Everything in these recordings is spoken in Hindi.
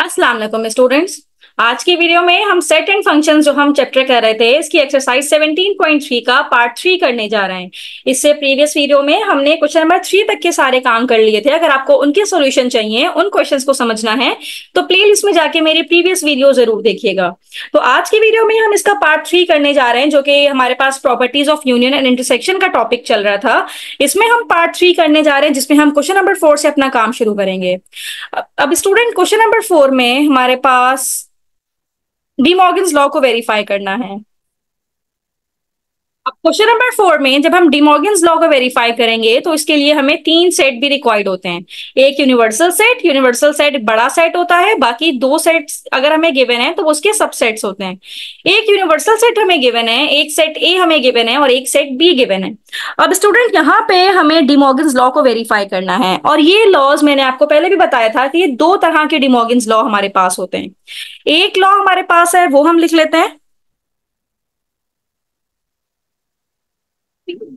अस्सलाम वालेकुम स्टूडेंट्स। आज की वीडियो में हम सेट एंड फंक्शंस जो हम चैप्टर कर रहे थे इसकी एक्सरसाइज 17.3 का पार्ट 3 करने जा रहे हैं। इससे प्रीवियस वीडियो में हमने क्वेश्चन नंबर 3 तक के सारे काम कर लिए थे। अगर आपको उनके सॉल्यूशन चाहिए, उन क्वेश्चंस को समझना है तो प्लेलिस्ट में जाके मेरी प्रीवियस वीडियो जरूर देखिएगा। तो आज की वीडियो में हम इसका पार्ट 3 करने जा रहे हैं, जो कि हमारे पास properties of union and intersection का टॉपिक चल रहा था। इसमें हम पार्ट 3 करने जा रहे हैं, जिसमें हम क्वेश्चन नंबर 4 से अपना काम शुरू करेंगे। अब स्टूडेंट, क्वेश्चन नंबर 4 में हमारे पास डी मॉर्गन्स लॉ को वेरीफाई करना है। अब क्वेश्चन नंबर 4 में जब हम डी मॉर्गन्स लॉ को वेरीफाई करेंगे तो इसके लिए हमें 3 सेट भी रिक्वायर्ड होते हैं। एक यूनिवर्सल सेट बड़ा सेट होता है, बाकी 2 सेट्स अगर हमें गिवन है तो उसके सबसेट्स होते हैं। एक यूनिवर्सल सेट हमें गिवन है, एक सेट ए हमें गिवन है और एक सेट बी गिवन है। अब स्टूडेंट, यहाँ पे हमें डी मॉर्गन्स लॉ को वेरीफाई करना है, और ये लॉज मैंने आपको पहले भी बताया था कि ये 2 तरह के डी मॉर्गन्स लॉ हमारे पास होते हैं। एक लॉ हमारे पास है, वो हम लिख लेते हैं।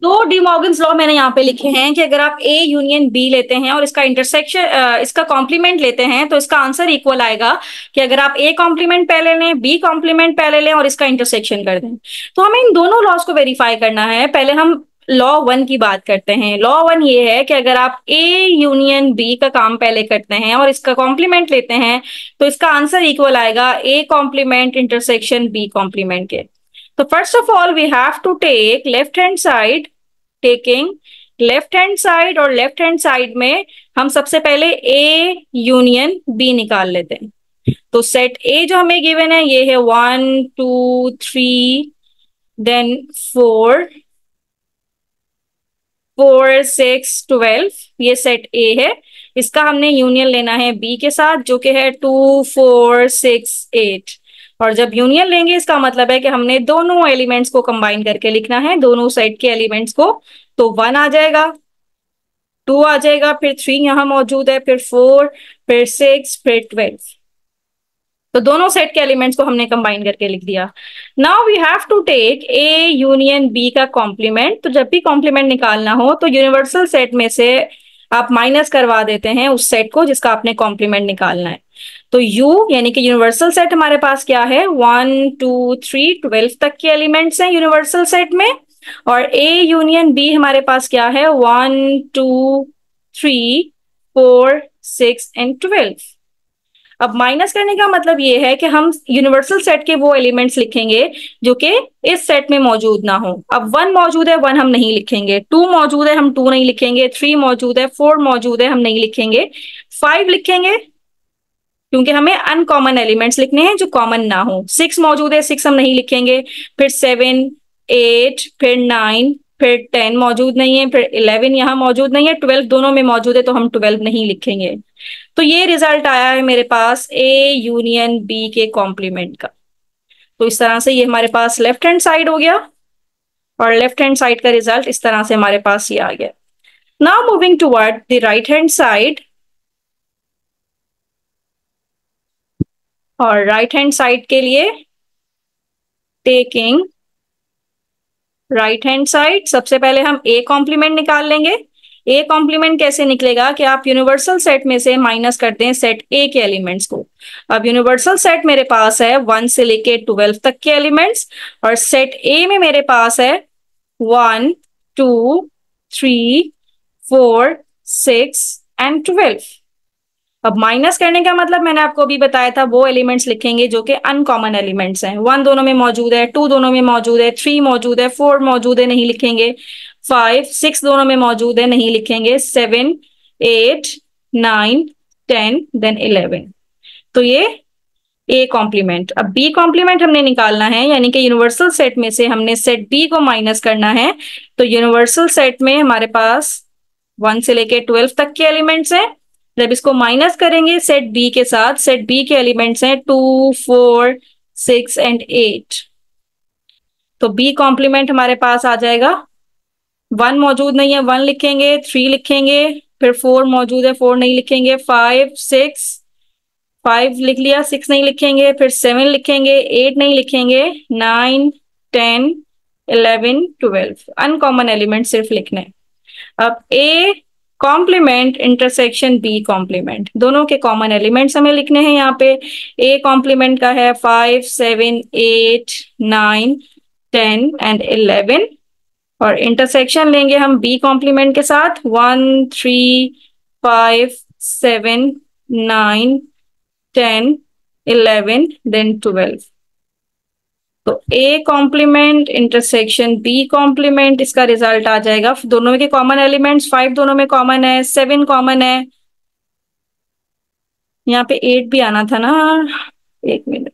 2 डी मॉर्गन्स लॉ मैंने यहाँ पे लिखे हैं कि अगर आप ए यूनियन बी लेते हैं और इसका इंटरसेक्शन इसका कॉम्प्लीमेंट लेते हैं तो इसका आंसर इक्वल आएगा कि अगर आप ए कॉम्प्लीमेंट पहले लें, बी कॉम्प्लीमेंट पहले लें और इसका इंटरसेक्शन कर दें। तो हमें इन दोनों लॉज को वेरीफाई करना है। पहले हम लॉ 1 की बात करते हैं। लॉ 1 ये है कि अगर आप ए यूनियन बी का काम पहले करते हैं और इसका कॉम्प्लीमेंट लेते हैं तो इसका आंसर इक्वल आएगा A complement intersection B complement के। So first of all, we have to take left hand side. Taking left hand side और left hand side में हम सबसे पहले A यूनियन B निकाल लेते हैं। तो सेट A जो हमें गिवन है ये है 1 2 3 देन 4 4 6 12, ये सेट A है। इसका हमने यूनियन लेना है B के साथ, जो कि है 2 4 6 8। और जब यूनियन लेंगे इसका मतलब है कि हमने दोनों एलिमेंट्स को कंबाइन करके लिखना है, दोनों सेट के एलिमेंट्स को। तो 1 आ जाएगा, 2 आ जाएगा, फिर 3 यहां मौजूद है, फिर 4, फिर 6, फिर 12। तो दोनों सेट के एलिमेंट्स को हमने कंबाइन करके लिख दिया। Now we have to take A union B का कॉम्प्लीमेंट। तो जब भी कॉम्प्लीमेंट निकालना हो तो यूनिवर्सल सेट में से आप माइनस करवा देते हैं उस सेट को जिसका आपने कॉम्प्लीमेंट निकालना है। तो U यानी कि यूनिवर्सल सेट हमारे पास क्या है, 1 2 3 12 तक के एलिमेंट्स हैं यूनिवर्सल सेट में। और A यूनियन B हमारे पास क्या है, 1 2 3 4 6 एंड 12। अब माइनस करने का मतलब ये है कि हम यूनिवर्सल सेट के वो एलिमेंट्स लिखेंगे जो कि इस सेट में मौजूद ना हो। अब 1 मौजूद है, 1 हम नहीं लिखेंगे। 2 मौजूद है, हम 2 नहीं लिखेंगे। 3 मौजूद है, 4 मौजूद है, हम नहीं लिखेंगे। 5 लिखेंगे क्योंकि हमें अनकॉमन एलिमेंट्स लिखने हैं जो कॉमन ना हो। 6 मौजूद है, 6 हम नहीं लिखेंगे। फिर 7 8 फिर 9 फिर 10 मौजूद नहीं है, फिर 11 यहाँ मौजूद नहीं है, 12 दोनों में मौजूद है तो हम 12 नहीं लिखेंगे। तो ये रिजल्ट आया है मेरे पास ए यूनियन बी के कॉम्प्लीमेंट का। तो इस तरह से ये हमारे पास लेफ्ट हैंड साइड हो गया, और लेफ्ट हैंड साइड का रिजल्ट इस तरह से हमारे पास ये आ गया। Now moving toward the right hand side. और राइट हैंड साइड के लिए टेकिंग राइट हैंड साइड, सबसे पहले हम ए कॉम्प्लीमेंट निकाल लेंगे। ए कॉम्प्लीमेंट कैसे निकलेगा कि आप यूनिवर्सल सेट में से माइनस कर दें सेट ए के एलिमेंट्स को। अब यूनिवर्सल सेट मेरे पास है 1 से लेके 12 तक के एलिमेंट्स, और सेट ए में मेरे पास है 1 2 3 4 6 एंड 12। अब माइनस करने का मतलब मैंने आपको अभी बताया था, वो एलिमेंट्स लिखेंगे जो कि अनकॉमन एलिमेंट्स हैं। 1 दोनों में मौजूद है, 2 दोनों में मौजूद है, 3 मौजूद है, 4 मौजूद है, नहीं लिखेंगे। 5 6 दोनों में मौजूद है, नहीं लिखेंगे। 7 8 9 10 देन 11। तो ये ए कॉम्प्लीमेंट। अब बी कॉम्प्लीमेंट हमने निकालना है, यानी कि यूनिवर्सल सेट में से हमने सेट बी को माइनस करना है। तो यूनिवर्सल सेट में हमारे पास 1 से लेके 12 तक के एलिमेंट्स हैं। जब इसको माइनस करेंगे सेट बी के साथ, सेट बी के एलिमेंट्स हैं 2 4 6 एंड 8। तो बी कॉम्प्लीमेंट हमारे पास आ जाएगा। 1 मौजूद नहीं है, 1 लिखेंगे। 3 लिखेंगे, फिर 4 मौजूद है, 4 नहीं लिखेंगे। 5 6 5 लिख लिया, 6 नहीं लिखेंगे। फिर 7 लिखेंगे, 8 नहीं लिखेंगे। 9 10 11 12 अनकॉमन एलिमेंट सिर्फ लिखने। अब A complement intersection B complement, दोनों के कॉमन एलिमेंट्स हमें लिखने हैं यहाँ पे। ए कॉम्प्लीमेंट का है 5 7 8 9 10 एंड 11, और इंटरसेक्शन लेंगे हम बी कॉम्प्लीमेंट के साथ 1 3 5 7 9 10 11 देन 12। तो A complement intersection B complement, इसका रिजल्ट आ जाएगा, दोनों के कॉमन एलिमेंट्स 5 दोनों में कॉमन है, 7 कॉमन है, यहाँ पे 8 भी आना था ना, एक मिनट,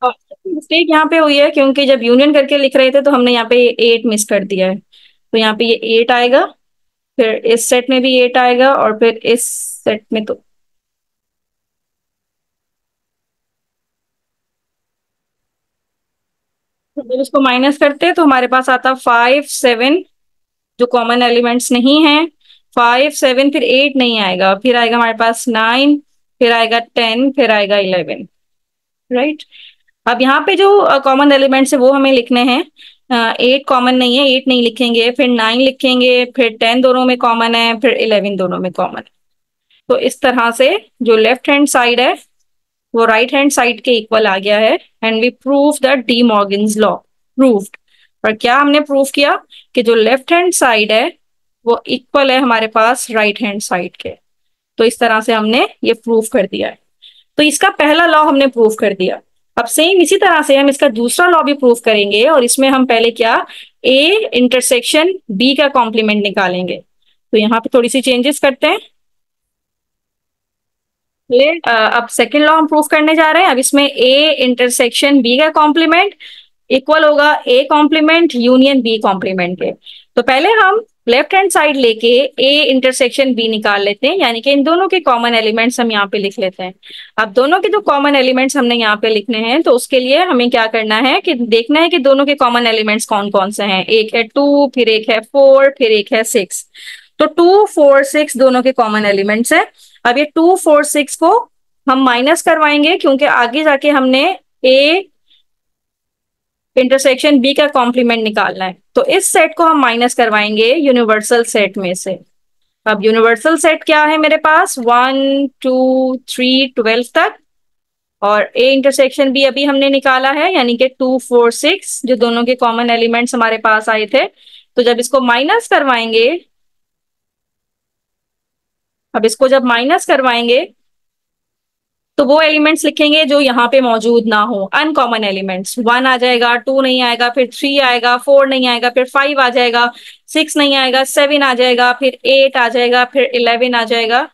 मिस्टेक यहाँ पे हुई है क्योंकि जब यूनियन करके लिख रहे थे तो हमने यहाँ पे 8 मिस कर दिया है, तो यहाँ पे ये 8 आएगा, फिर इस सेट में भी 8 आएगा, और फिर इस सेट में तो जब इसको माइनस करते हैं तो हमारे पास आता 5 7 जो कॉमन एलिमेंट्स नहीं है, 5 7 फिर 8 नहीं आएगा, फिर आएगा हमारे पास 9, फिर आएगा 10, फिर आएगा 11, राइट। अब यहाँ पे जो कॉमन एलिमेंट्स है वो हमें लिखने हैं, 8 कॉमन नहीं है, 8 नहीं लिखेंगे, फिर 9 लिखेंगे, फिर 10 दोनों में कॉमन है, फिर 11 दोनों में कॉमन है। तो इस तरह से जो लेफ्ट हैंड साइड है वो राइट हैंड साइड के इक्वल आ गया है, and we prove the De Morgan's law proved. और क्या हमने प्रूव किया कि जो लेफ्ट हैंड साइड है वो इक्वल है हमारे पास राइट हैंड साइड के। तो इस तरह से हमने ये प्रूव कर दिया है। तो इसका पहला लॉ हमने प्रूव कर दिया। अब सेम इसी तरह से हम इसका दूसरा लॉ भी प्रूव करेंगे, और इसमें हम पहले क्या, ए इंटरसेक्शन बी का कॉम्प्लीमेंट निकालेंगे। तो यहाँ पे थोड़ी सी चेंजेस करते हैं। अब सेकंड लॉ हम प्रूव करने जा रहे हैं। अब इसमें ए इंटरसेक्शन बी का कॉम्प्लीमेंट इक्वल होगा A complement union B complement के। तो पहले हम लेफ्ट हैंड साइड लेके ए इंटरसेक्शन बी निकाल लेते हैं, यानी कि इन दोनों के कॉमन एलिमेंट्स हम यहाँ पे लिख लेते हैं। अब दोनों के जो कॉमन एलिमेंट्स हमने यहाँ पे लिखने हैं, तो उसके लिए हमें क्या करना है कि देखना है कि दोनों के कॉमन एलिमेंट्स कौन कौन से हैं। एक है 2, फिर एक है 4, फिर एक है 6। तो 2 4 6 दोनों के कॉमन एलिमेंट्स है। अब ये 2 4 6 को हम माइनस करवाएंगे, क्योंकि आगे जाके हमने ए इंटरसेक्शन बी का कॉम्प्लीमेंट निकालना है। तो इस सेट को हम माइनस करवाएंगे यूनिवर्सल सेट में से। अब यूनिवर्सल सेट क्या है मेरे पास, 1 2 3 12 तक, और ए इंटरसेक्शन बी अभी हमने निकाला है, यानी कि 2 4 6 जो दोनों के कॉमन एलिमेंट्स हमारे पास आए थे। तो जब इसको माइनस करवाएंगे, अब इसको जब माइनस करवाएंगे तो वो एलिमेंट्स लिखेंगे जो यहाँ पे मौजूद ना हो, अनकॉमन एलिमेंट्स। 1 आ जाएगा, 2 नहीं आएगा, फिर 3 आएगा, 4 नहीं आएगा, फिर 5 आ जाएगा, 6 नहीं आएगा, 7 आ जाएगा, फिर 8 आ जाएगा, फिर 11 आ जाएगा,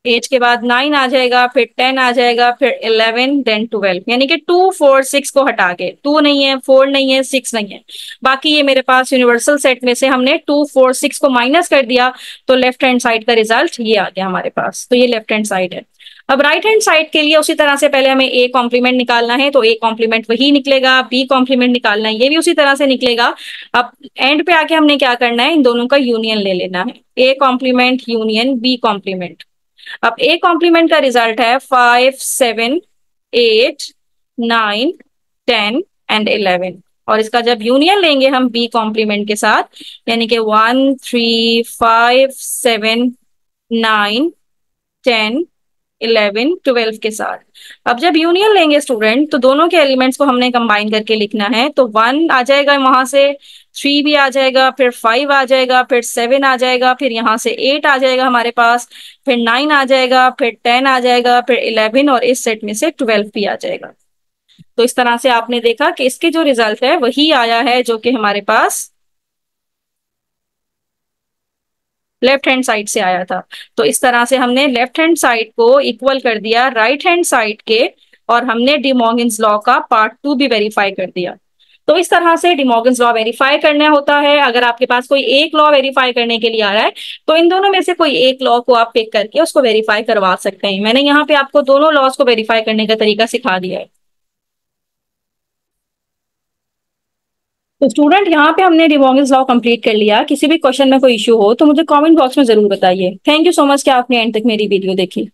8 के बाद 9 आ जाएगा, फिर 10 आ जाएगा, फिर 11 देन 12। यानी कि 2 4 6 को हटा के, 2 नहीं है, 4 नहीं है, 6 नहीं है, बाकी ये मेरे पास यूनिवर्सल सेट में से हमने 2 4 6 को माइनस कर दिया, तो लेफ्ट हैंड साइड का रिजल्ट ये आ गया हमारे पास। तो ये लेफ्ट हैंड साइड है। अब राइट हैंड साइड के लिए उसी तरह से पहले हमें ए कॉम्प्लीमेंट निकालना है, तो ए कॉम्प्लीमेंट वही निकलेगा, बी कॉम्प्लीमेंट निकालना है, ये भी उसी तरह से निकलेगा। अब एंड पे आके हमने क्या करना है, इन दोनों का यूनियन ले लेना है, A complement union B complement. अब ए कॉम्प्लीमेंट का रिजल्ट है 5 7 8 9 10 एंड 11, और इसका जब यूनियन लेंगे हम बी कॉम्प्लीमेंट के साथ, यानी कि 1 3 5 7 9 10 11 12 के साथ। अब जब यूनियन लेंगे स्टूडेंट, तो दोनों के एलिमेंट्स को हमने कंबाइन करके लिखना है। तो 1 आ जाएगा वहां से, 3 भी आ जाएगा, फिर 5 आ जाएगा, फिर 7 आ जाएगा, फिर यहाँ से 8 आ जाएगा हमारे पास, फिर 9 आ जाएगा, फिर 10 आ जाएगा, फिर 11, और इस सेट में से 12 भी आ जाएगा। तो इस तरह से आपने देखा कि इसके जो रिजल्ट है वही आया है जो कि हमारे पास लेफ्ट हैंड साइड से आया था। तो इस तरह से हमने लेफ्ट हैंड साइड को इक्वल कर दिया राइट हैंड साइड के, और हमने डी मॉर्गन्स लॉ का पार्ट 2 भी वेरीफाई कर दिया। तो इस तरह से डी मॉर्गन्स लॉ वेरीफाई करना होता है। अगर आपके पास कोई एक लॉ वेरीफाई करने के लिए आ रहा है, तो इन दोनों में से कोई एक लॉ को आप पिक करके उसको वेरीफाई करवा सकते हैं। मैंने यहाँ पे आपको दोनों लॉज को वेरीफाई करने का तरीका सिखा दिया है। तो स्टूडेंट, यहाँ पे हमने डी मॉर्गन्स लॉ कंप्लीट कर लिया। किसी भी क्वेश्चन में कोई इश्यू हो तो मुझे कमेंट बॉक्स में जरूर बताइए। थैंक यू सो मच कि आपने एंड तक मेरी वीडियो देखी।